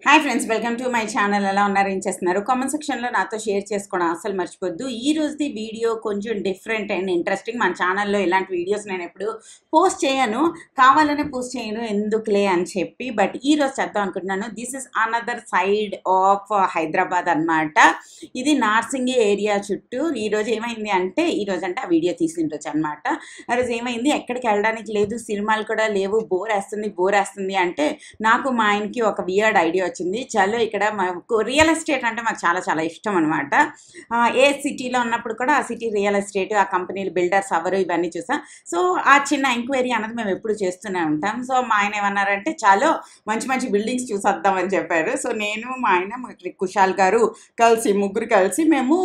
Hi friends, welcome to my channel. ఎలా ఉన్నారు, ఏం చేస్తున్నారు? కామెంట్ సెక్షన్లో నాతో షేర్ చేసుకోవడం అసలు మర్చిపోద్దు. ఈ రోజుది వీడియో కొంచెం డిఫరెంట్ అండ్ ఇంట్రెస్టింగ్. మన ఛానల్లో ఇలాంటి వీడియోస్ నేను ఎప్పుడు పోస్ట్ చేయను, కావాలనే పోస్ట్ చేయను, ఎందుకులే అని చెప్పి. బట్ ఈ రోజు చేద్దాం అనుకుంటున్నాను. This is another side of Hyderabad అనమాట. ఇది నార్సింగి ఏరియా చుట్టూ. ఈరోజు ఏమైంది అంటే, ఈరోజు అంటే ఆ వీడియో తీసిండొచ్చు అనమాట. ఆ రోజు ఏమైంది, ఎక్కడికి వెళ్ళడానికి లేదు, సినిమాలు కూడా లేవు, బోర్ వేస్తుంది అంటే నాకు మా ఆయనకి ఒక వియర్డ్ ఐడియా వచ్చింది. చలో ఇక్కడ మాకు రియల్ ఎస్టేట్ అంటే మాకు చాలా చాలా ఇష్టం అనమాట. ఏ సిటీలో ఉన్నప్పుడు కూడా ఆ సిటీ రియల్ ఎస్టేట్, ఆ కంపెనీలు, బిల్డర్స్ ఎవరు, ఇవన్నీ చూసాం. సో ఆ చిన్న ఎంక్వైరీ అన్నది మేము ఎప్పుడు చేస్తూనే ఉంటాం. సో మా ఆయన ఏమన్నారంటే, చాలో మంచి మంచి బిల్డింగ్స్ చూసేద్దామని చెప్పారు. సో నేను, మా ఆయన, కుషాల్ గారు ముగ్గురు కలిసి మేము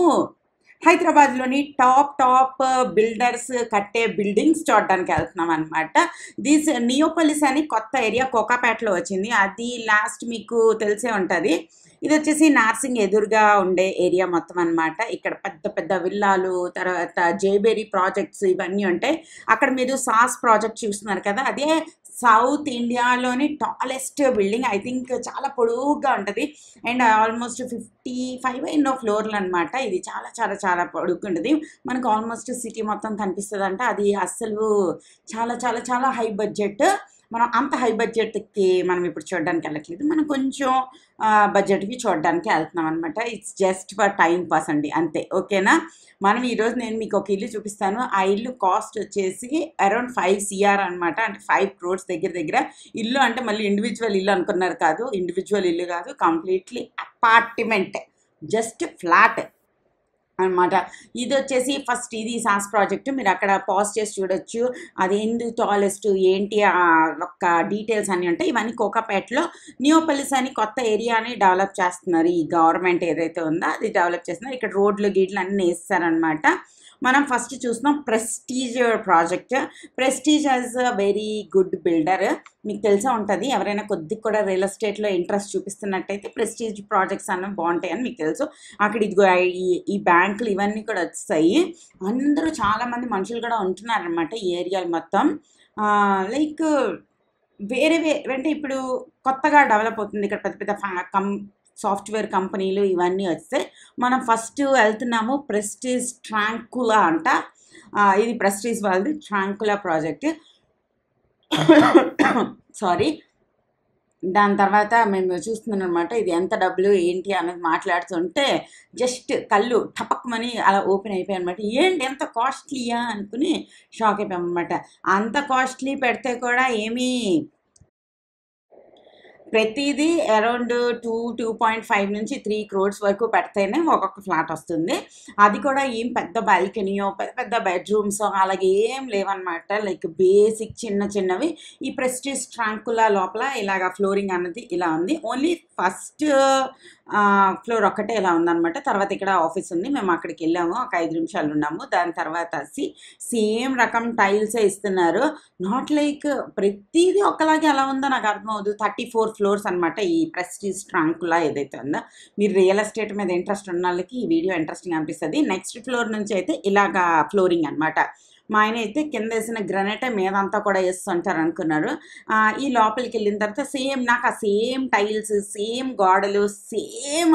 హైదరాబాద్లోని టాప్ బిల్డర్స్ కట్టే బిల్డింగ్స్ చూడడానికి వెళ్తున్నాం అనమాట. దిస్ నియోపోలిస్ అని కొత్త ఏరియా కోకాపేటలో వచ్చింది. అది లాస్ట్ మీకు తెలిసే ఉంటుంది. ఇది వచ్చేసి నార్సింగ్ ఎదురుగా ఉండే ఏరియా మొత్తం అనమాట. ఇక్కడ పెద్ద పెద్ద విల్లాలు, తర్వాత జేబేరీ ప్రాజెక్ట్స్ ఇవన్నీ ఉంటాయి. అక్కడ మీరు సాస్ ప్రాజెక్ట్ చూస్తున్నారు కదా, అదే సౌత్ ఇండియాలోని టాలెస్ట్ బిల్డింగ్. ఐ థింక్ చాలా పొడుగ్గా ఉంటుంది అండ్ ఆల్మోస్ట్ 55 ఎన్నో ఫ్లోర్లు అనమాట. ఇది చాలా చాలా చాలా పొడుగ్గా ఉంటుంది. మనకు ఆల్మోస్ట్ సిటీ మొత్తం కనిపిస్తుంది అంట. అది అస్సలు చాలా చాలా చాలా హై బడ్జెట్. మనం అంత హై బడ్జెట్కి మనం ఇప్పుడు చూడడానికి వెళ్ళట్లేదు, మనం కొంచెం బడ్జెట్కి చూడడానికి వెళ్తున్నాం అనమాట. It's just for time pass అండి, అంతే. ఓకేనా? మనం ఈరోజు నేను మీకు ఒక ఇల్లు చూపిస్తాను. ఆ ఇల్లు కాస్ట్ వచ్చేసి అరౌండ్ 5 CR అనమాట. అంటే 5 crores దగ్గర. ఇల్లు అంటే మళ్ళీ ఇండివిజువల్ ఇల్లు అనుకున్నారు కాదు, ఇండివిజువల్ ఇల్లు కాదు, కంప్లీట్లీ అపార్ట్మెంట్, జస్ట్ ఫ్లాట్ అనమాట. ఇది వచ్చేసి ఫస్ట్ ఇది సాస్ ప్రాజెక్టు. మీరు అక్కడ పాజ్ చేసి చూడొచ్చు. అది ఎందుకు టాలెస్ట్ ఏంటి ఒక్క డీటెయిల్స్ అన్నీ ఉంటాయి. ఇవన్నీ కోకాపేటలో నియోపోలిస్ అని కొత్త ఏరియాని డెవలప్ చేస్తున్నారు. ఈ గవర్నమెంట్ ఏదైతే ఉందో అది డెవలప్ చేస్తున్నారు. ఇక్కడ రోడ్లు గీడ్లు అన్నీ వేస్తారనమాట. మనం ఫస్ట్ చూస్తున్నాం prestige project. Prestige as a very good builder. మీకు తెలిసే ఉంటుంది, ఎవరైనా కొద్దిగా కూడా రియల్ ఎస్టేట్లో ఇంట్రెస్ట్ చూపిస్తున్నట్టయితే ప్రెస్టీజ్ ప్రాజెక్ట్స్ అన్నవి బాగుంటాయని మీకు తెలుసు. అక్కడ ఇదిగో ఈ బ్యాంకులు ఇవన్నీ కూడా వస్తాయి. అందరూ చాలామంది మనుషులు కూడా ఉంటున్నారనమాట ఈ ఏరియాలు మొత్తం. లైక్ వేరే అంటే ఇప్పుడు కొత్తగా డెవలప్ అవుతుంది ఇక్కడ. పెద్ద పెద్ద సాఫ్ట్వేర్ కంపెనీలు ఇవన్నీ వస్తే మనం ఫస్ట్ వెళ్తున్నాము ప్రెస్టీజ్ ట్రాంకులా అంట. ఇది ప్రెస్టీజ్ వాళ్ళది ట్రాంకులా ప్రాజెక్ట్. సారీ. దాని తర్వాత మేము చూస్తున్నాం అనమాట. ఇది ఎంత డబ్బులు ఏంటి అన్నది మాట్లాడుతుంటే జస్ట్ కళ్ళు టపక్మని అలా ఓపెన్ అయిపోయాయి అనమాట. ఏంటి ఎంత కాస్ట్లీయా అనుకుని షాక్ అయిపోయాం అనమాట. అంత కాస్ట్లీ పెడితే కూడా ఏమీ ప్రతిదీ అరౌండ్ 2.5 నుంచి 3 crores వరకు పెడితేనే ఒక్కొక్క ఫ్లాట్ వస్తుంది. అది కూడా ఏం పెద్ద బాల్కనీయో పెద్ద పెద్ద బెడ్రూమ్స్ అలాగే ఏం లేవన్నమాట. లైక్ బేసిక్ చిన్నవి. ఈ ప్రెస్టీజ్ ట్రాంకులా లోపల ఇలాగ ఫ్లోరింగ్ అన్నది ఇలా ఉంది. ఓన్లీ ఫస్ట్ ఫ్లోర్ ఒక్కటే ఇలా ఉందన్నమాట. తర్వాత ఇక్కడ ఆఫీస్ ఉంది. మేము అక్కడికి వెళ్ళాము, ఒక 5 నిమిషాలు ఉన్నాము. దాని తర్వాత సేమ్ రకం టైల్సే ఇస్తున్నారు. నాట్ లైక్ ప్రతిదీ ఒకలాగే ఎలా ఉందో నాకు అర్థమవుతుంది. 34 floors అనమాట ఈ ప్రెస్టీజ్ ట్రాంకులా ఏదైతే ఉందో. మీరు రియల్ ఎస్టేట్ మీద ఇంట్రెస్ట్ ఉన్న వాళ్ళకి ఈ వీడియో ఇంట్రెస్టింగ్ అనిపిస్తుంది. నెక్స్ట్ ఫ్లోర్ నుంచి అయితే ఇలాగా ఫ్లోరింగ్ అనమాట. మా ఆయన అయితే కింద వేసిన గ్రనైటే మీదంతా కూడా వేస్తుంటారు అనుకున్నారు. ఈ లోపలికి వెళ్ళిన తర్వాత సేమ్ నాకు ఆ సేమ్ టైల్స్, సేమ్ గోడలు, సేమ్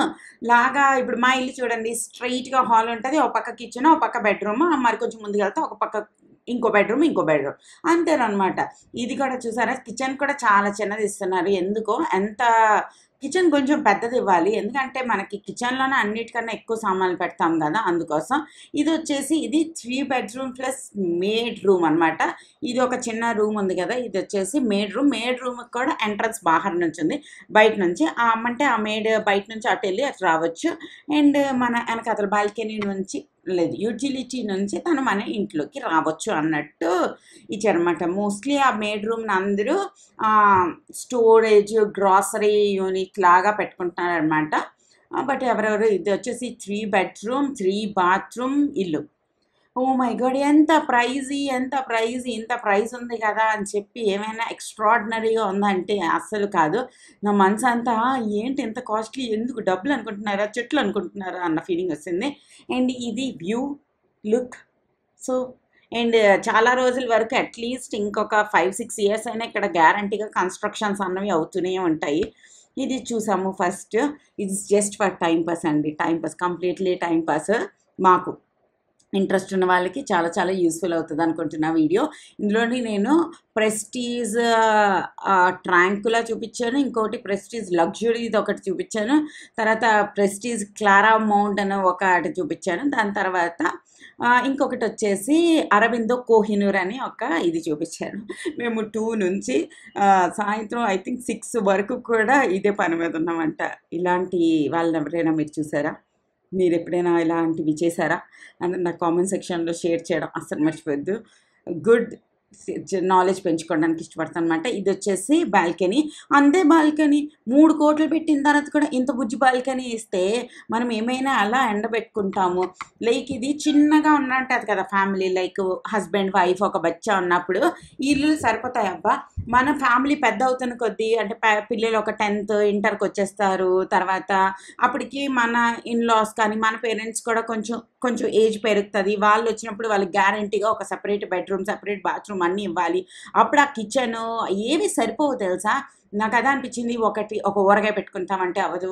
లాగా. ఇప్పుడు మా ఇల్లు చూడండి, స్ట్రైట్గా హాల్ ఉంటుంది, ఒక పక్క కిచెన్, ఒక పక్క బెడ్రూమ్, మరి కొంచెం ముందుకు వెళ్తే ఒక పక్క ఇంకో బెడ్రూమ్ అంతేనమాట. ఇది కూడా చూసారా, కిచెన్ కూడా చాలా చిన్నది ఇస్తున్నారు. ఎందుకో ఎంత కిచెన్ కొంచెం పెద్దది ఇవ్వాలి, ఎందుకంటే మనకి కిచెన్లోనే అన్నిటికన్నా ఎక్కువ సామాన్లు పెడతాం కదా, అందుకోసం. ఇది వచ్చేసి ఇది 3 bedroom ప్లస్ మేడ్ రూమ్ అనమాట. ఇది ఒక చిన్న రూమ్ ఉంది కదా, ఇది వచ్చేసి మేడ్ రూమ్కి కూడా ఎంట్రన్స్ బాహర్ నుంచి ఉంది, బయట నుంచి. అంటే ఆ మేడ్ బయట నుంచి అటు వెళ్ళి అటు రావచ్చు. అండ్ మన వెనకాతల బాల్కనీ నుంచి లేదు, యూటిలిటీ నుంచి తను మన ఇంట్లోకి రావచ్చు అన్నట్టు ఇచ్చారనమాట. మోస్ట్లీ ఆ మేడ్ రూమ్ని అందరూ స్టోరేజ్, గ్రాసరీ యూనిట్ లాగా పెట్టుకుంటున్నారనమాట. బట్ ఎవరెవరు, ఇది వచ్చేసి 3 bedroom 3 bathroom ఇల్లు. ఓ మై గాడ్, ఇంత ప్రైజ్ ఉంది కదా అని చెప్పి ఏమైనా ఎక్స్ట్రాడినరీగా ఉందంటే అస్సలు కాదు. నా మనసు అంతా ఏంటి ఇంత కాస్ట్లీ, ఎందుకు డబ్బులు అనుకుంటున్నారా, చెట్లు అనుకుంటున్నారా అన్న ఫీలింగ్ వచ్చింది. అండ్ ఇది వ్యూ లుక్. సో అండ్ చాలా రోజుల వరకు అట్లీస్ట్ ఇంకొక 5-6 years అయినా ఇక్కడ గ్యారంటీగా కన్స్ట్రక్షన్స్ అన్నవి అవుతూనే ఉంటాయి. ఇది చూసాము ఫస్ట్. ఇది జస్ట్ ఫర్ టైం పాస్ అండి, time pass, completely time pass. మాకు ఇంట్రెస్ట్ ఉన్న వాళ్ళకి చాలా చాలా యూస్ఫుల్ అవుతుంది అనుకుంటున్నా వీడియో. ఇందులోని నేను ప్రెస్టీజ్ ట్రాంకులా చూపించాను, ఇంకోటి ప్రెస్టీజ్ లగ్జరీది ఒకటి చూపించాను, తర్వాత ప్రెస్టీజ్ క్లారా మౌంట్ అని ఒకటి చూపించాను, దాని తర్వాత ఇంకొకటి వచ్చేసి అరబిందో కోహినూర్ అని ఒక ఇది చూపించాను. మేము 2 నుంచి సాయంత్రం ఐ థింక్ 6 వరకు కూడా ఇదే పని మీద ఉన్నామంట. ఇలాంటి వాళ్ళని ఎవరైనా మీరు చూసారా? మీరు ఎప్పుడైనా ఇలాంటివి చేశారా అని నా కామెంట్ సెక్షన్లో షేర్ చేయడం అస్సలు మర్చిపోవద్దు. గుడ్ నాలెడ్జ్ పెంచుకోవడానికి ఇష్టపడతాను అనమాట. ఇది వచ్చేసి బాల్కనీ, అంతే బాల్కనీ 3 కోట్లు పెట్టిన తర్వాత కూడా ఇంత బుజ్జి బాల్కనీ ఇస్తే మనం ఏమైనా అలా ఎండబెట్టుకుంటాము. లైక్ ఇది చిన్నగా ఉన్నట్టు కదా ఫ్యామిలీ, లైక్ హస్బెండ్ వైఫ్ ఒక బచ్చా ఉన్నప్పుడు ఈ ఇల్లు సరిపోతాయి అబ్బా. మన ఫ్యామిలీ పెద్ద అవుతున్న కొద్దీ అంటే పిల్లలు ఒక 10th ఇంటర్కి వచ్చేస్తారు, తర్వాత అప్పటికి మన ఇన్లాస్ కానీ మన పేరెంట్స్ కూడా కొంచెం ఏజ్ పెరుగుతుంది. వాళ్ళు వచ్చినప్పుడు వాళ్ళకి గ్యారంటీగా ఒక సపరేట్ బెడ్రూమ్, సపరేట్ బాత్రూమ్ అన్నీ ఇవ్వాలి. అప్పుడు ఆ కిచెన్ ఏవి సరిపోవు తెలుసా. నాకు అదే అనిపించింది. ఒక ఊరగాయ పెట్టుకుంటామంటే అవ్వదు,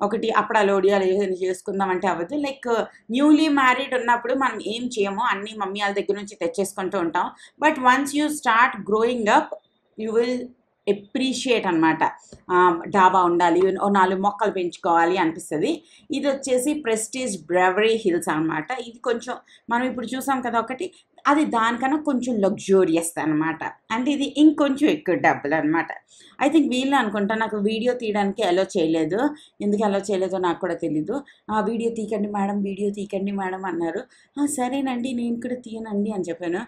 ఒకటి అప్పడాలు ఒడియాలు చేసుకుందామంటే అవ్వదు. లైక్ న్యూలీ మ్యారీడ్ ఉన్నప్పుడు మనం ఏం చేయము, అన్నీ మమ్మీ వాళ్ళ దగ్గర నుంచి తెచ్చేసుకుంటూ ఉంటాం. But once you start growing up you will appreciate అనమాట. డాబా ఉండాలి, 4 మొక్కలు పెంచుకోవాలి అనిపిస్తుంది. ఇది వచ్చేసి ప్రెస్టీజ్ బ్రెవరీ హిల్స్ అనమాట. ఇది కొంచెం మనం ఇప్పుడు చూసాం కదా ఒకటి, అది దానికన్నా కొంచెం లగ్జూరియస్ అనమాట. అంటే ఇది ఇంకొంచెం ఎక్కువ డబ్బులు అనమాట. ఐ థింక్ వీళ్ళు అనుకుంటా నాకు వీడియో తీయడానికి అలో చేయలేదు. ఎందుకు అలో చేయలేదో నాకు కూడా తెలీదు. వీడియో తీయకండి మేడం, వీడియో తీయకండి మేడం అన్నారు. సరేనండి నేను కూడా తీయనండి అని చెప్పాను.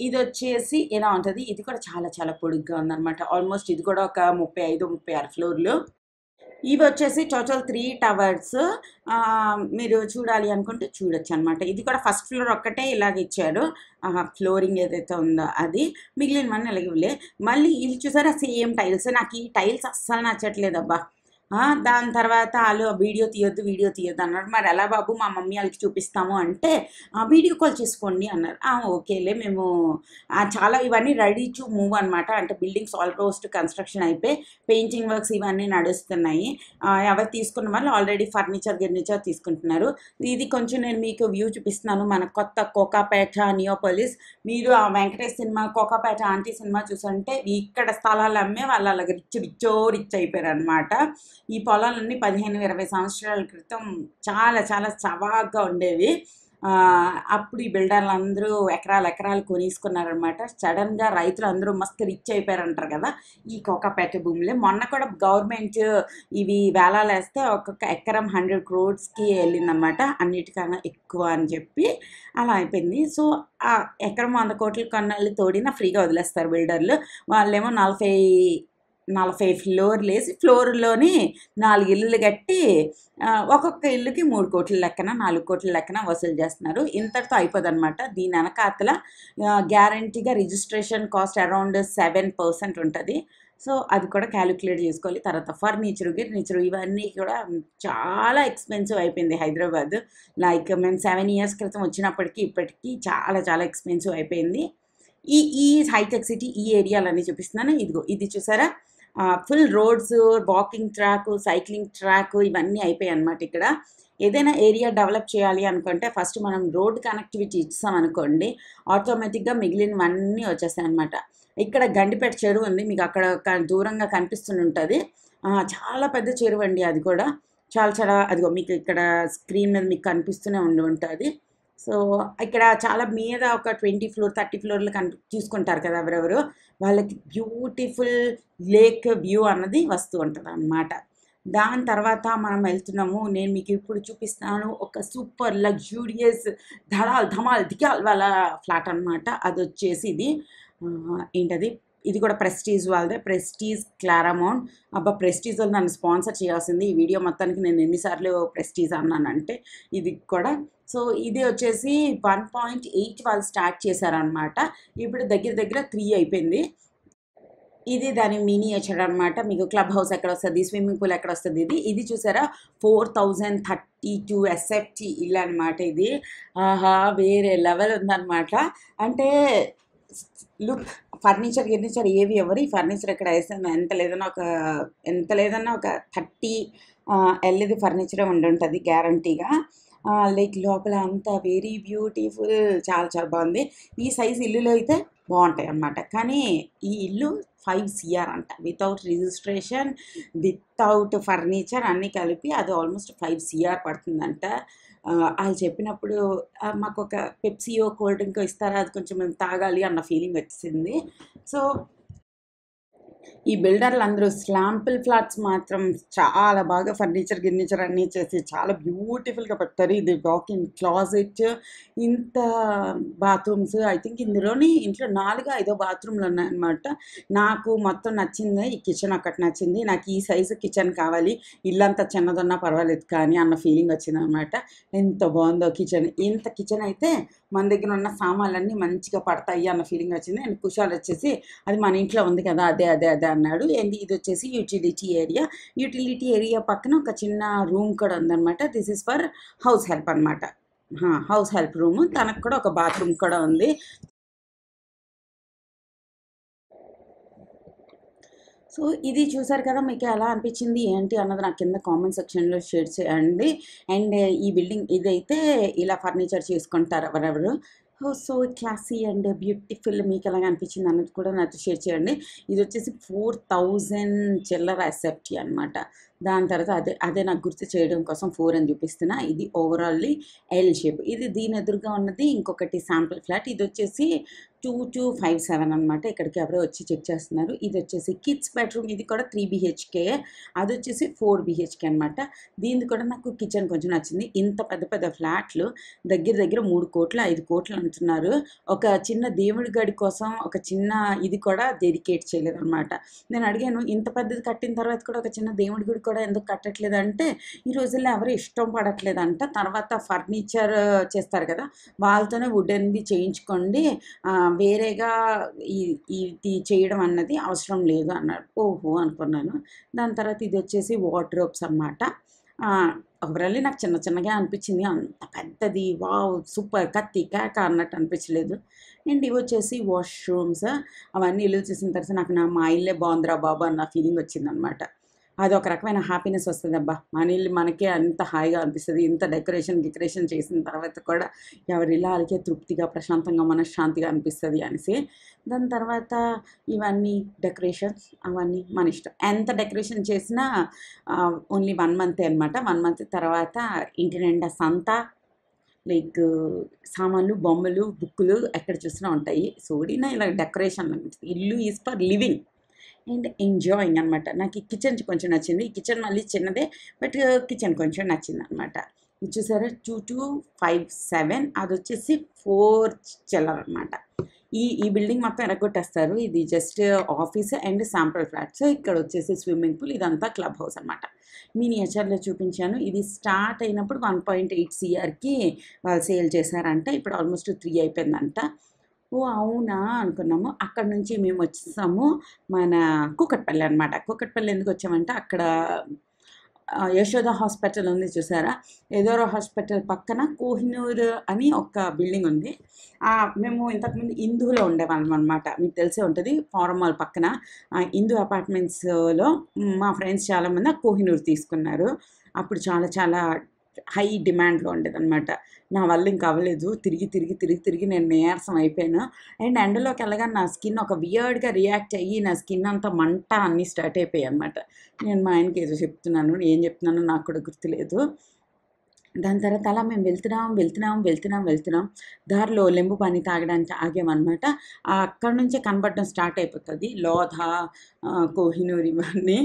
ఇది వచ్చేసి ఎలా ఉంటుంది, ఇది కూడా చాలా చాలా పొడుగ్గా ఉందన్నమాట. ఆల్మోస్ట్ ఇది కూడా ఒక 35-36 ఫ్లోర్లు. ఇవి వచ్చేసి టోటల్ 3 టవర్స్. మీరు చూడాలి అనుకుంటే చూడొచ్చు అనమాట. ఇది కూడా ఫస్ట్ ఫ్లోర్ ఒక్కటే ఇలాగ ఇచ్చారు, ఫ్లోరింగ్ ఏదైతే ఉందో అది, మిగిలినవన్నీ ఇలాగే. మళ్ళీ ఇది చూసారా సేమ్ టైల్స్. నాకు ఈ టైల్స్ అస్సలు నచ్చట్లేదు అబ్బా. దాని తర్వాత వాళ్ళు వీడియో తీయొద్దు అన్నారు. మరి ఎలా బాబు, మా మమ్మీ వాళ్ళకి చూపిస్తాము అంటే వీడియో కాల్ చేసుకోండి అన్నారు. ఓకేలే. మేము చాలా ఇవన్నీ రెడీ టు మూవ్ అనమాట. అంటే బిల్డింగ్స్ ఆల్మోస్ట్ కన్స్ట్రక్షన్ అయిపోయి పెయింటింగ్ వర్క్స్ ఇవన్నీ నడుస్తున్నాయి. ఎవరు తీసుకున్న వాళ్ళు ఆల్రెడీ ఫర్నిచర్ తీసుకుంటున్నారు. ఇది కొంచెం నేను మీకు వ్యూ చూపిస్తున్నాను. మన కొత్త కోకాపేట నియోపోలిస్. మీరు ఆ Venkatesh cinema Kokapet aunty cinema చూసంటే ఇక్కడ స్థలాలు అమ్మే వాళ్ళు అలాగ రిచ్ అయిపోయారు అనమాట. ఈ పొలాలన్నీ 15-20 సంవత్సరాల క్రితం చాలా చాలా చవాగ్గా ఉండేవి. అప్పుడు ఈ బిల్డర్లు అందరూ ఎకరాలు కొనేసుకున్నారనమాట. సడన్గా రైతులు అందరూ మస్తు రిచ్ అయిపోయారంటారు కదా ఈ కోకాపేట భూములే. మొన్న కూడా గవర్నమెంట్ ఇవి వేలాలు వేస్తే ఒక్కొక్క ఎకరం 100 crores వెళ్ళిందనమాట, అన్నిటికన్నా ఎక్కువ అని చెప్పి అలా అయిపోయింది. సో ఆ ఎకరం 100 కోట్లు కొన్నాళ్ళు తోడినా ఫ్రీగా వదిలేస్తారు బిల్డర్లు. వాళ్ళేమో 40 ఫ్లోర్లు వేసి ఫ్లోర్లోని 4 ఇల్లులు కట్టి ఒక్కొక్క ఇల్లుకి 3 కోట్ల లెక్కన 4 కోట్ల లెక్కన వసూలు చేస్తున్నారు. ఇంతటితో అయిపోదన్నమాట. దీని వెనకాతల గ్యారంటీగా రిజిస్ట్రేషన్ కాస్ట్ అరౌండ్ 7% ఉంటుంది. సో అది కూడా క్యాలిక్యులేట్ చేసుకోవాలి. తర్వాత ఫర్నిచర్ ఇవన్నీ కూడా చాలా ఎక్స్పెన్సివ్ అయిపోయింది హైదరాబాద్. లైక్ మేము 7 years క్రితం వచ్చినప్పటికీ ఇప్పటికీ చాలా చాలా ఎక్స్పెన్సివ్ అయిపోయింది. ఈ హైటెక్ సిటీ ఈ ఏరియాలన్నీ చూపిస్తున్నాను. ఇది చూసారా, full roads, walking track, cycling track ఇవన్నీ అయిపోయాయి అనమాట. ఇక్కడ ఏదైనా ఏరియా డెవలప్ చేయాలి అనుకుంటే ఫస్ట్ మనం రోడ్ కనెక్టివిటీ ఇచ్చాం అనుకోండి, ఆటోమేటిక్గా మిగిలినవన్నీ వచ్చేస్తాయి అనమాట. ఇక్కడ గండిపేట చెరువు ఉంది, మీకు అక్కడ దూరంగా కనిపిస్తుంటుంది. చాలా పెద్ద చెరువు అండి అది కూడా. చాలా చాలా అదిగో మీకు ఇక్కడ స్క్రీన్ మీద మీకు కనిపిస్తూనే ఉంటుంది. సో ఇక్కడ చాలా మీద ఒక 20 floor 30 floorలు చూసుకుంటారు కదా ఎవరెవరు, వాళ్ళకి బ్యూటిఫుల్ లేక్ వ్యూ అన్నది వస్తూ ఉంటుంది అన్నమాట. దాని తర్వాత మనం వెళ్తున్నాము. నేను మీకు ఇప్పుడు చూపిస్తాను ఒక సూపర్ లగ్జూరియస్ ధమాల్ దిగాల్ వాళ్ళ ఫ్లాట్ అనమాట. అది వచ్చేసి ఏంటది, ఇది కూడా ప్రెస్టీజ్ వాళ్ళదే, ప్రెస్టీజ్ క్లారా మౌంట్. అబ్బా ప్రెస్టీజ్ వాళ్ళు నన్ను స్పాన్సర్ చేయాల్సింది. ఈ వీడియో మొత్తానికి నేను ఎన్నిసార్లు ప్రెస్టీజ్ అన్నానంటే ఇది కూడా. సో ఇది వచ్చేసి 1.8 వాళ్ళు స్టార్ట్ చేశారనమాట. ఇప్పుడు దగ్గర 3 అయిపోయింది. ఇది దాని మినియేచర్ అనమాట. మీకు క్లబ్ హౌస్ ఎక్కడ వస్తుంది, స్విమ్మింగ్ పూల్ ఎక్కడ వస్తుంది. ఇది చూసారా 4032 SFT ఇల్లు అనమాట. ఇది వేరే లెవెల్ ఉందన్నమాట. అంటే లుక్ ఫర్నిచర్ ఏవి ఎవరు ఈ ఫర్నిచర్ ఇక్కడ వేసాను ఎంత లేదన్నా ఒక 30 ఎల్ది ఫర్నిచరే ఉండుంటుంది గ్యారంటీగా. లైక్ లోపల అంతా వెరీ బ్యూటిఫుల్, చాలా చాలా బాగుంది. ఈ సైజ్ ఇల్లులో అయితే బాగుంటాయి అన్నమాట. కానీ ఈ ఇల్లు 5 CR అంట, వితౌట్ రిజిస్ట్రేషన్, వితౌట్ ఫర్నిచర్ అన్నీ కలిపి అది ఆల్మోస్ట్ 5 CR పడుతుందంట. వాళ్ళు చెప్పినప్పుడు మాకు ఒక పెప్సియో కోల్డ్ డ్రింక్ ఇస్తారా, అది కొంచెం మేము తాగాలి అన్న ఫీలింగ్ వచ్చింది. సో ఈ బిల్డర్లు అందరూ స్లాంపుల్ ఫ్లాట్స్ మాత్రం చాలా బాగా గిర్నిచర్ అన్నీ చేసి చాలా బ్యూటిఫుల్గా పెట్టారు. ఇది వాకింగ్ క్లాజెట్, ఇంత బాత్రూమ్స్, ఐ థింక్ ఇంట్లో 4-5 బాత్రూమ్లు ఉన్నాయన్నమాట. నాకు మొత్తం నచ్చింది ఈ కిచెన్ ఒకటి నచ్చింది. నాకు ఈ సైజు కిచెన్ కావాలి, ఇల్లంతా చిన్నదన్నా పర్వాలేదు కానీ అన్న ఫీలింగ్ వచ్చింది అనమాట. ఎంత బాగుందో కిచెన్. ఇంత కిచెన్ అయితే మన దగ్గర ఉన్న సామాన్లన్నీ మంచిగా పడతాయి అన్న ఫీలింగ్ వచ్చింది. అండ్ కుషాల్ వచ్చేసి అది మన ఇంట్లో ఉంది కదా, అదే అదే అదే అన్నాడు. అండ్ ఇది వచ్చేసి యూటిలిటీ ఏరియా పక్కన ఒక చిన్న రూమ్ కూడా ఉందన్నమాట. This is for house help అనమాట. House help room. తనకు కూడా ఒక బాత్రూమ్ కూడా ఉంది. సో ఇది చూసారు కదా, మీకు ఎలా అనిపించింది ఏంటి అన్నది నాకు కింద కామెంట్ సెక్షన్లో షేర్ చేయండి. అండ్ ఈ బిల్డింగ్ ఇదైతే ఇలా ఫర్నిచర్ చేసుకుంటారు ఎవరెవరు. సో క్లాసీ అండ్ బ్యూటిఫుల్, మీకు ఎలాగ అనిపించింది అన్నది కూడా నాతో షేర్ చేయండి. ఇది వచ్చేసి 4000 చిల్లర ఎస్ఎఫ్టీ అనమాట. దాని తర్వాత అదే నాకు గుర్తు చేయడం కోసం 4 అని చూపిస్తున్నా. ఇది ఓవరాల్లీ ఎల్ షేప్. ఇది దీని ఎదురుగా ఉన్నది ఇంకొకటి శాంపుల్ ఫ్లాట్. ఇది వచ్చేసి 2257 అనమాట. ఇక్కడికి ఎవరో వచ్చి చెక్ చేస్తున్నారు. ఇది వచ్చేసి కిడ్స్ బెడ్రూమ్. ఇది కూడా 3 BHK, అది వచ్చేసి 4 BHK అనమాట. దీనికి కూడా నాకు కిచెన్ కొంచెం నచ్చింది. ఇంత పెద్ద పెద్ద ఫ్లాట్లు దగ్గర 3 కోట్లు 5 కోట్లు అంటున్నారు. ఒక చిన్న దేవుడి గడి కోసం ఒక చిన్న ఇది కూడా డెడికేట్ చేయలేదు అనమాట. నేను అడిగాను, ఇంత పెద్దది కట్టిన తర్వాత కూడా ఒక చిన్న దేవుడి గుడి కూడా ఎందుకు కట్టట్లేదంటే, ఈ రోజుల్లో ఎవరు ఇష్టం పడట్లేదంట. తర్వాత ఫర్నిచర్ చేస్తారు కదా, వాళ్ళతోనే వుడ్ అనేది చేయించుకోండి, వేరేగా ఇది చేయడం అన్నది అవసరం లేదు అన్నాడు. ఓహో అనుకున్నాను. దాని తర్వాత ఇది వచ్చేసి వార్డ్రోబ్స్ అన్నమాట. ఓవరాల్లీ నాకు చిన్నగా అనిపించింది. అంత పెద్దది వావ్ సూపర్ కత్తి కేక అన్నట్టు అనిపించలేదు. అండ్ ఇవి వచ్చేసి వాష్రూమ్స్. అవన్నీ ఇల్లు చూసిన తర్వాత నాకు మా ఇల్లే బాగుందిరా బాబు అన్న ఫీలింగ్ వచ్చిందనమాట. అదొక రకమైన హ్యాపీనెస్ వస్తుంది. అబ్బా మన ఇల్లు మనకే అంత హాయిగా అనిపిస్తుంది. ఇంత డెకరేషన్ చేసిన తర్వాత కూడా ఎవరి ఇల్లు వాళ్ళకే తృప్తిగా, ప్రశాంతంగా, మనశ్శాంతిగా అనిపిస్తుంది అనేసి. దాని తర్వాత ఇవన్నీ డెకరేషన్స్ అవన్నీ మన ఇష్టం. ఎంత డెకరేషన్ చేసినా ఓన్లీ 1 మంతే అనమాట. 1 మంత్ తర్వాత ఇంటి నిండా సంత, లైక్ సామాన్లు, బొమ్మలు, బుక్కులు ఎక్కడ చూసినా ఉంటాయి. సోడినా ఇలా డెకరేషన్ అనిపిస్తుంది. ఇల్లు is for living and enjoying అనమాట. నాకు ఈ కిచెన్ కొంచెం నచ్చింది. ఈ కిచెన్ మళ్ళీ చిన్నదే, బట్ కిచెన్ కొంచెం నచ్చింది అనమాట. ఇది చూసారా 2257, అది వచ్చేసి 4 చిల్లర అనమాట. ఈ బిల్డింగ్ మొత్తం ఎరగొట్టేస్తారు. ఇది just office and sample flats. ఇక్కడ వచ్చేసి స్విమ్మింగ్ పూల్, ఇదంతా క్లబ్ హౌస్ అనమాట. మినియేచర్లో చూపించాను. ఇది స్టార్ట్ అయినప్పుడు 1.8 CRకి వాళ్ళు సేల్ చేశారంట. ఇప్పుడు ఆల్మోస్ట్ 3 అయిపోయిందంట. ఓ అవునా అనుకున్నాము. అక్కడ నుంచి మేము వచ్చేసాము మన కూకట్పల్లి అనమాట. కూకట్పల్లి ఎందుకు వచ్చామంటే అక్కడ యశోద హాస్పిటల్ ఉంది చూసారా, ఏదోరో హాస్పిటల్ పక్కన కోహినూర్ అని ఒక బిల్డింగ్ ఉంది. మేము ఇంతకుముందు ఇందులో ఉండేవాళ్ళం అనమాట. మీకు తెలిసే ఉంటుంది, ఫారం మాల్ పక్కన ఇందు అపార్ట్మెంట్స్లో మా ఫ్రెండ్స్ చాలామంది ఆ కోహినూర్ తీసుకున్నారు. అప్పుడు చాలా హై డిమాండ్లో ఉండేదన్నమాట. నా వల్ల ఇంకా అవ్వలేదు. తిరిగి నేను నీరసం అయిపోయాను. అండ్ ఎండలోకి వెళ్ళగానే నా స్కిన్ ఒక వియర్డ్గా రియాక్ట్ అయ్యి నా స్కిన్ అంతా మంట అన్నీ స్టార్ట్ అయిపోయాయి అనమాట. నేను మా ఆయనకి ఏదో చెప్తున్నాను, ఏం చెప్తున్నానో నాకు కూడా గుర్తులేదు. దాని తర్వాత అలా మేము వెళ్తున్నాం. దారిలో లెంబు పానీ తాగడానికి ఆగామన్నమాట. అక్కడ నుంచే కనబడడం స్టార్ట్ అయిపోతుంది లోధా, కోహినూర్ ఇవన్నీ.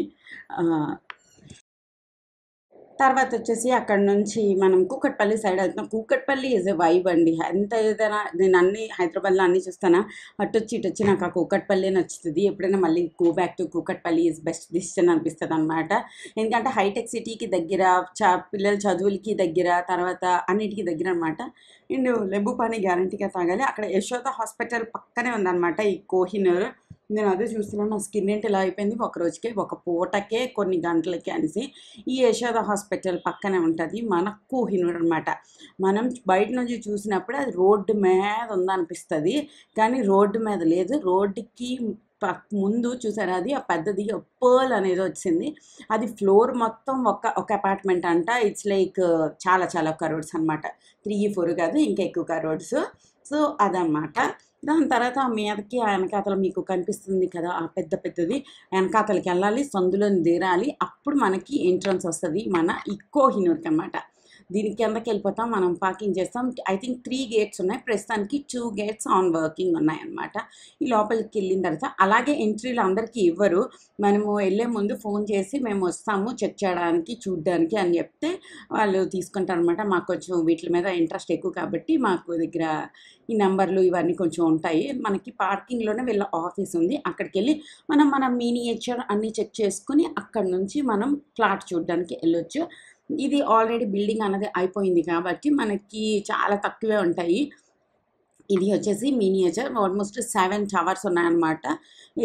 తర్వాత వచ్చేసి అక్కడ నుంచి మనం కూకట్పల్లి సైడ్ వెళ్తున్నాం. కూకట్పల్లి ఈజ్ ఎ వైబ్ అండి. ఎంత ఏదైనా నేను అన్ని హైదరాబాద్లో అన్నీ చూస్తానా, ఇటు వచ్చి నాకు ఆ కూకట్పల్లి నచ్చుతుంది. ఎప్పుడైనా మళ్ళీ go back to Kukatpally is best decision అనిపిస్తుంది అనమాట. ఎందుకంటే హైటెక్ సిటీకి దగ్గర, పిల్లల చదువులకి దగ్గర, తర్వాత అన్నిటికీ దగ్గర అనమాట. అండ్ లెంబు పానీ గ్యారంటీగా తాగాలి. అక్కడ యశోద హాస్పిటల్ పక్కనే ఉందన్నమాట ఈ కోహినూర్. నేను అదే చూస్తున్నాను. నా స్కిన్ ఏంటి ఇలా అయిపోయింది ఒక రోజుకే, ఒక పూటకే, కొన్ని గంటలకే అనేసి. ఈ యశోద హాస్పిటల్ పక్కనే ఉంటుంది మన కోహినూర్ అనమాట. మనం బయట నుంచి చూసినప్పుడు అది రోడ్డు మీద ఉందనిపిస్తుంది, కానీ రోడ్డు మీద లేదు. రోడ్డుకి ముందు చూసారా, అది ఆ పెద్దది పర్ల్ అనేది వచ్చింది. అది ఫ్లోర్ మొత్తం ఒక అపార్ట్మెంట్ అంట. ఇట్స్ లైక్ చాలా చాలా కరోడ్స్ అనమాట. 3-4 కాదు, ఇంకా ఎక్కువ కరోడ్స్. సో అదనమాట. దాని తర్వాత ఆ మీదకి ఆ వెనకాతల మీకు కనిపిస్తుంది కదా, ఆ పెద్ద పెద్దది వెనకాతలకి వెళ్ళాలి, సందులోని దిరాలి, అప్పుడు మనకి ఎంట్రన్స్ వస్తుంది మన ఈ కోహినూర్కి అనమాట. దీని కిందకి వెళ్ళిపోతాం, మనం పార్కింగ్ చేస్తాం. ఐ థింక్ 3 గేట్స్ ఉన్నాయి, ప్రస్తుతానికి 2 గేట్స్ ఆన్ వర్కింగ్ ఉన్నాయన్నమాట. ఈ లోపలికి వెళ్ళిన తర్వాత అలాగే ఎంట్రీలు అందరికీ ఇవ్వరు. మనము వెళ్ళే ముందు ఫోన్ చేసి మేము వస్తాము చెక్ చేయడానికి, చూడడానికి అని చెప్తే వాళ్ళు తీసుకుంటారు అనమాట. మాకు కొంచెం వీటి మీద ఇంట్రెస్ట్ ఎక్కువ కాబట్టి మాకు దగ్గర ఈ నెంబర్లు ఇవన్నీ కొంచెం ఉంటాయి. మనకి పార్కింగ్లోనే వీళ్ళ ఆఫీస్ ఉంది, అక్కడికి వెళ్ళి మన మినియేచర్ అన్నీ చెక్ చేసుకుని అక్కడ నుంచి మనం ఫ్లాట్ చూడడానికి వెళ్ళొచ్చు. ఇది ఆల్రెడీ బిల్డింగ్ అన్నది అయిపోయింది కాబట్టి మనకి చాలా తక్కువే ఉంటాయి. ఇది వచ్చేసి మినియేచర్, ఆల్మోస్ట్ 7 టవర్స్ ఉన్నాయన్నమాట.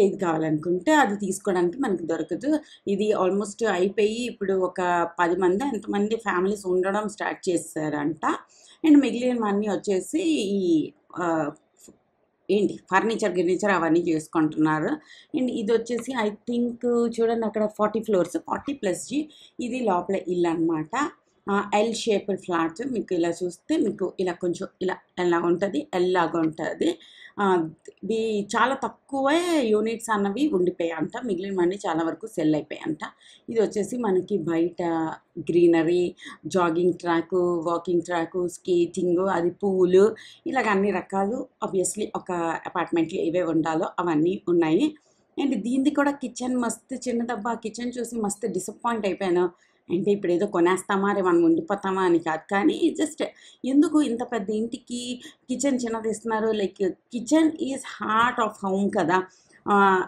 ఏది కావాలనుకుంటే అది తీసుకోవడానికి మనకి దొరకదు. ఇది ఆల్మోస్ట్ అయిపోయి ఇప్పుడు ఒక 10 మంది ఎంతమంది ఫ్యామిలీస్ ఉండడం స్టార్ట్ చేశారంట. అండ్ మిగిలినవన్నీ వచ్చేసి ఈ ఏంటి ఫర్నిచర్ అవన్నీ చేసుకుంటున్నారు. అండ్ ఇది వచ్చేసి ఐ థింక్ చూడండి అక్కడ 40 ఫ్లోర్స్, 40+G. ఇది లోపల ఇల్లు అనమాట. L shaped flat. మీకు ఇలా చూస్తే మీకు ఇలా కొంచెం ఇలా ఉంటుంది, ఎల్ లాగా ఉంటుంది. ఇది చాలా తక్కువే యూనిట్స్ అన్నవి ఉండిపోయాయంట, మిగిలినవన్నీ చాలా వరకు సెల్ అయిపోయాయంట. ఇది వచ్చేసి మనకి బయట greenery, jogging track, walking track, skating, అది పూలు, ఇలాగ అన్ని రకాలు ఆబ్వియస్లీ ఒక అపార్ట్మెంట్లో ఏవే ఉండాలో అవన్నీ ఉన్నాయి. అండ్ దీనిది కూడా కిచెన్ మస్తు చిన్నదబ్బా. కిచెన్ చూసి మస్తు డిసప్పాయింట్ అయిపోయాను. అంటే ఇప్పుడు ఏదో కొనేస్తామా, రే మనం ఉండిపోతామా అని కాదు, కానీ జస్ట్ ఎందుకు ఇంత పెద్ద ఇంటికి కిచెన్ చిన్నది ఇస్తున్నారు. Like kitchen is heart of home కదా.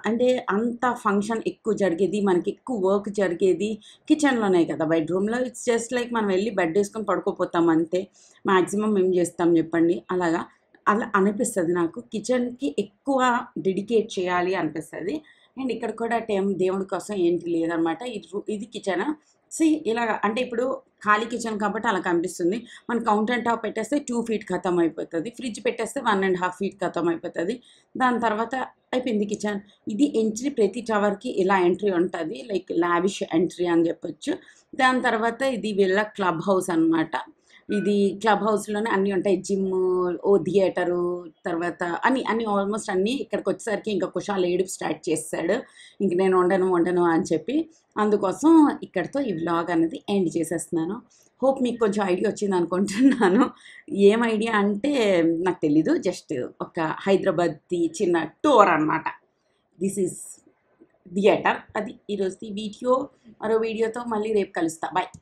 అంటే అంత ఫంక్షన్ ఎక్కువ జరిగేది, మనకి ఎక్కువ వర్క్ జరిగేది కిచెన్లోనే కదా. బెడ్రూమ్లో ఇట్స్ జస్ట్ లైక్ మనం వెళ్ళి బెడ్ వేసుకొని పడుకోపోతాం అంతే. మ్యాక్సిమం ఏం చేస్తాం చెప్పండి. అలాగా అలా అనిపిస్తుంది నాకు. కిచెన్కి ఎక్కువ డెడికేట్ చేయాలి అనిపిస్తుంది. అండ్ ఇక్కడ కూడా దేవుడి కోసం ఏంటి లేదనమాట. ఇది కిచెన్. ఇలాగ అంటే ఇప్పుడు ఖాళీ కిచెన్ కాబట్టి అలా కనిపిస్తుంది. మన కౌంటర్ టాప్ పెట్టేస్తే 2 ఫీట్ ఖతం అయిపోతుంది, ఫ్రిడ్జ్ పెట్టేస్తే 1.5 ఫీట్ ఖతం అయిపోతుంది. దాని తర్వాత అయిపోయింది కిచెన్. ఇది ఎంట్రీ, ప్రతి టవర్కి ఇలా ఎంట్రీ ఉంటుంది, లైక్ లావిష్ ఎంట్రీ అని చెప్పొచ్చు. దాని తర్వాత ఇది వీళ్ళ క్లబ్ హౌస్ అనమాట. ఇది క్లబ్ హౌస్లోనే అన్నీ ఉంటాయి, జిమ్, థియేటరు, తర్వాత అన్నీ ఆల్మోస్ట్ అన్నీ. ఇక్కడికి వచ్చేసరికి ఇంకా కుషాల్ ఏడుపు స్టార్ట్ చేస్తాడు, ఇంక నేను వండను అని చెప్పి. అందుకోసం ఇక్కడితో ఈ వ్లాగ్ అనేది ఎండ్ చేసేస్తున్నాను. హోప్ మీకు కొంచెం ఐడియా వచ్చింది అనుకుంటున్నాను. ఏం ఐడియా అంటే నాకు తెలీదు, జస్ట్ ఒక హైదరాబాద్ది చిన్న టూర్ అనమాట. This is theatre. అది ఈరోజు వీడియో. మరో వీడియోతో మళ్ళీ రేపు కలుస్తా. బాయ్.